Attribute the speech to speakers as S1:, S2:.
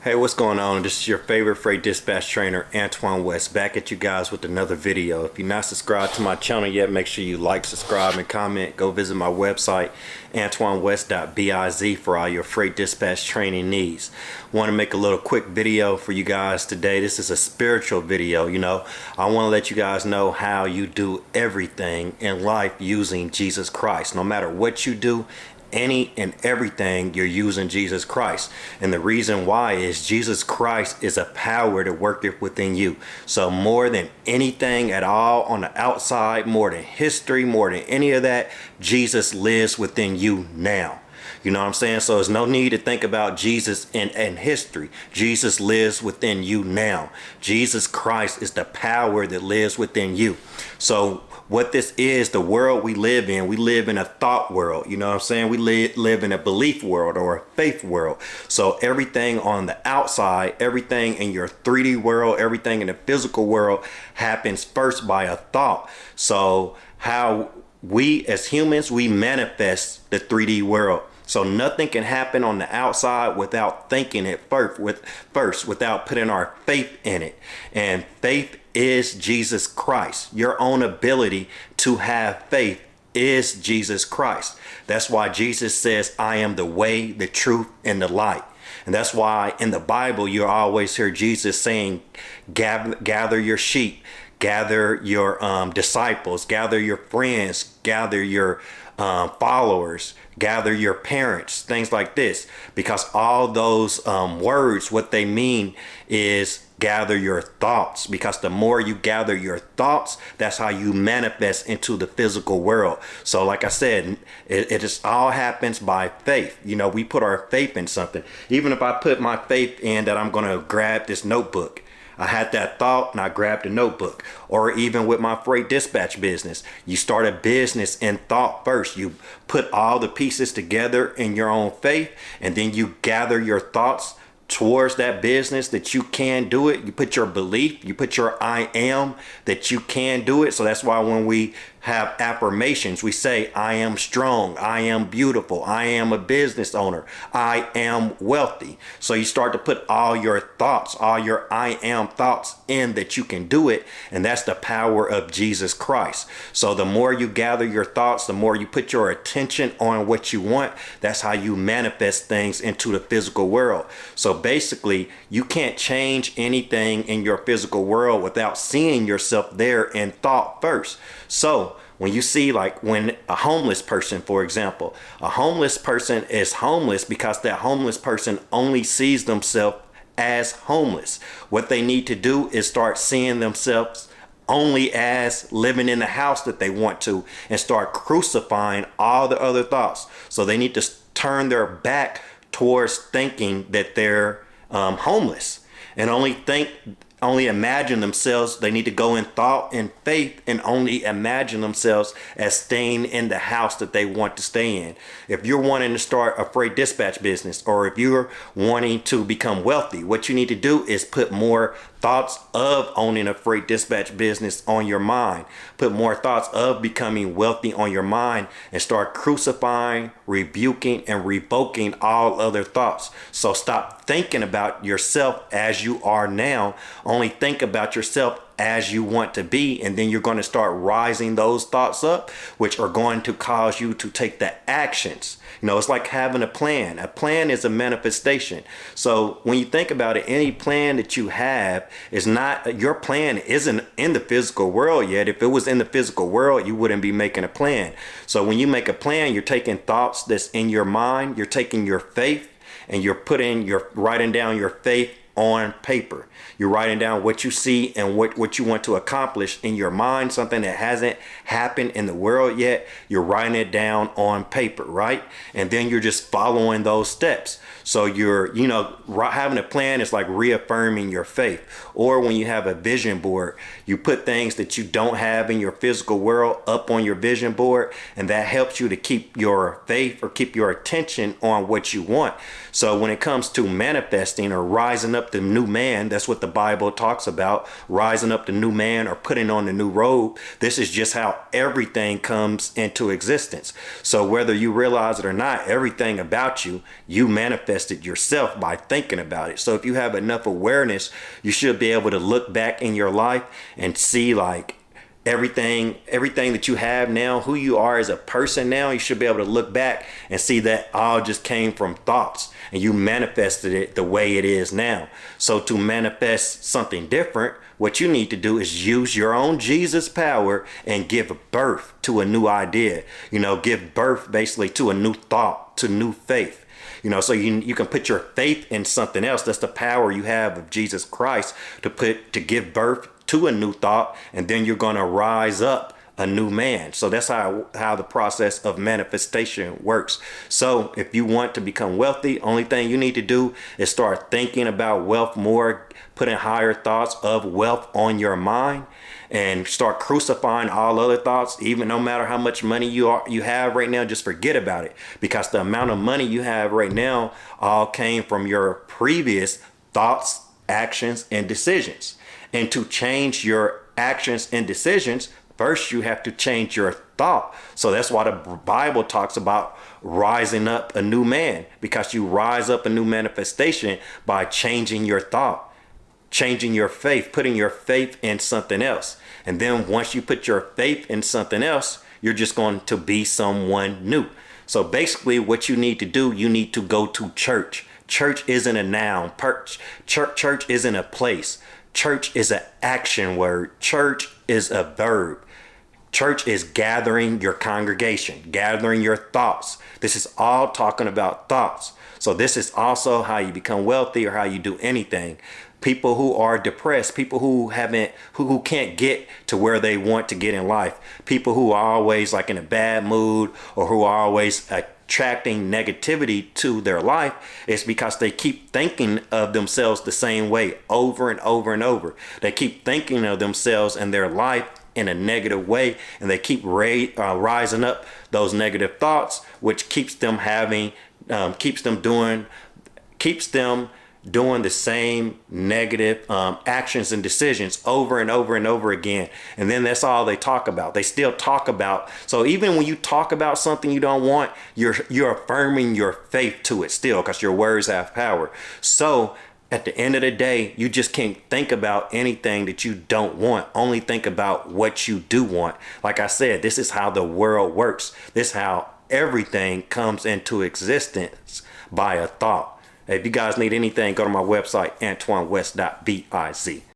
S1: Hey, what's going on? This is your favorite freight dispatch trainer, Antoine West, back at you guys with another video. If you're not subscribed to my channel yet, make sure you like, subscribe, and comment. Go visit my website, antoinewest.biz, for all your freight dispatch training needs. Want to make a little quick video for you guys today. This is a spiritual video. I want to let you guys know how you do everything in life using Jesus Christ. No matter what you do, any and everything, you're using Jesus Christ. And the reason why is Jesus Christ is a power that worketh within you. So more than anything at all on the outside, more than history, more than any of that, Jesus lives within you now. You know what I'm saying? So there's no need to think about Jesus in history. Jesus lives within you now. Jesus Christ is the power that lives within you. So what this is, the world we live in a thought world. You know what I'm saying? We live in a belief world or a faith world. So everything on the outside, everything in your 3D world, everything in the physical world happens first by a thought. So how we as humans, we manifest the 3D world. So nothing can happen on the outside without thinking it first, without putting our faith in it. And faith is Jesus Christ. Your own ability to have faith is Jesus Christ. That's why Jesus says, I am the way, the truth, and the light. And that's why in the Bible, you always hear Jesus saying, gather your sheep, gather your disciples, gather your friends, gather your followers, gather your parents, things like this, because all those words, what they mean is gather your thoughts, because the more you gather your thoughts, that's how you manifest into the physical world. So like I said, it just all happens by faith. We put our faith in something. Even if I put my faith in that I'm going to grab this notebook, I had that thought and I grabbed a notebook. Or even with my freight dispatch business, you start a business in thought first. You put all the pieces together in your own faith, and then you gather your thoughts towards that business that you can do it. You put your belief, you put your I am that you can do it. So that's why when we have affirmations, we say, I am strong, I am beautiful, I am a business owner, I am wealthy. So you start to put all your thoughts, all your I am thoughts in that you can do it. And that's the power of Jesus Christ. So the more you gather your thoughts, the more you put your attention on what you want, that's how you manifest things into the physical world. So basically, you can't change anything in your physical world without seeing yourself there in thought first. So when you see, like when a homeless person, for example, a homeless person is homeless because that homeless person only sees themselves as homeless. What they need to do is start seeing themselves only as living in the house that they want to, and start crucifying all the other thoughts. So they need to turn their back towards thinking that they're homeless, and only imagine themselves. They need to go in thought and faith and only imagine themselves as staying in the house that they want to stay in. If you're wanting to start a freight dispatch business, or if you're wanting to become wealthy, what you need to do is put more thoughts of owning a freight dispatch business on your mind. Put more thoughts of becoming wealthy on your mind, and start crucifying, rebuking, and revoking all other thoughts. So stop thinking about yourself as you are now. Only think about yourself as you want to be, and then you're going to start rising those thoughts up, which are going to cause you to take the actions. It's like having a plan. A plan is a manifestation. So when you think about it, any plan that you have is not, your plan isn't in the physical world yet. If it was in the physical world, you wouldn't be making a plan. So when you make a plan, you're taking thoughts that's in your mind, you're taking your faith, and you're writing down your faith on paper. You're writing down what you see and what you want to accomplish in your mind, something that hasn't happened in the world yet. You're writing it down on paper, right? And then you're just following those steps. So you're, having a plan is like reaffirming your faith. Or when you have a vision board, you put things that you don't have in your physical world up on your vision board, and that helps you to keep your faith or keep your attention on what you want. So when it comes to manifesting or rising up up the new man. That's what the Bible talks about, rising up the new man or putting on the new robe. This is just how everything comes into existence. So whether you realize it or not, everything about you, you manifested yourself by thinking about it. So if you have enough awareness, you should be able to look back in your life and see like everything that you have now, who you are as a person now. You should be able to look back and see that all just came from thoughts, and you manifested it the way it is now. So to manifest something different, what you need to do is use your own Jesus power and give birth to a new idea. Give birth basically to a new thought, to new faith. So you can put your faith in something else. That's the power you have of Jesus Christ to give birth to a new thought, and then you're going to rise up a new man. So that's how the process of manifestation works. So if you want to become wealthy, only thing you need to do is start thinking about wealth more, putting higher thoughts of wealth on your mind, and start crucifying all other thoughts. Even no matter how much money you have right now, just forget about it, because the amount of money you have right now all came from your previous thoughts, actions, and decisions. And to change your actions and decisions, first you have to change your thought. So that's why the Bible talks about rising up a new man, because you rise up a new manifestation by changing your thought, changing your faith, putting your faith in something else. And then once you put your faith in something else, you're just going to be someone new. So basically what you need to do, you need to go to church. Church isn't a noun. Church isn't a place. Church is an action word. Church is a verb. Church is gathering your congregation, gathering your thoughts. This is all talking about thoughts. So this is also how you become wealthy or how you do anything. People who are depressed, people who can't get to where they want to get in life, people who are always like in a bad mood or who are always attracting negativity to their life, it's because they keep thinking of themselves the same way over and over and over. They keep thinking of themselves and their life in a negative way, and they keep rising up those negative thoughts, which keeps them doing the same negative actions and decisions over and over and over again. And then that's all they talk about. They still talk about. So even when you talk about something you don't want, you're affirming your faith to it still, because your words have power. So at the end of the day, you just can't think about anything that you don't want. Only think about what you do want. Like I said, this is how the world works. This is how everything comes into existence, by a thought. If you guys need anything, go to my website, AntoineWest.biz.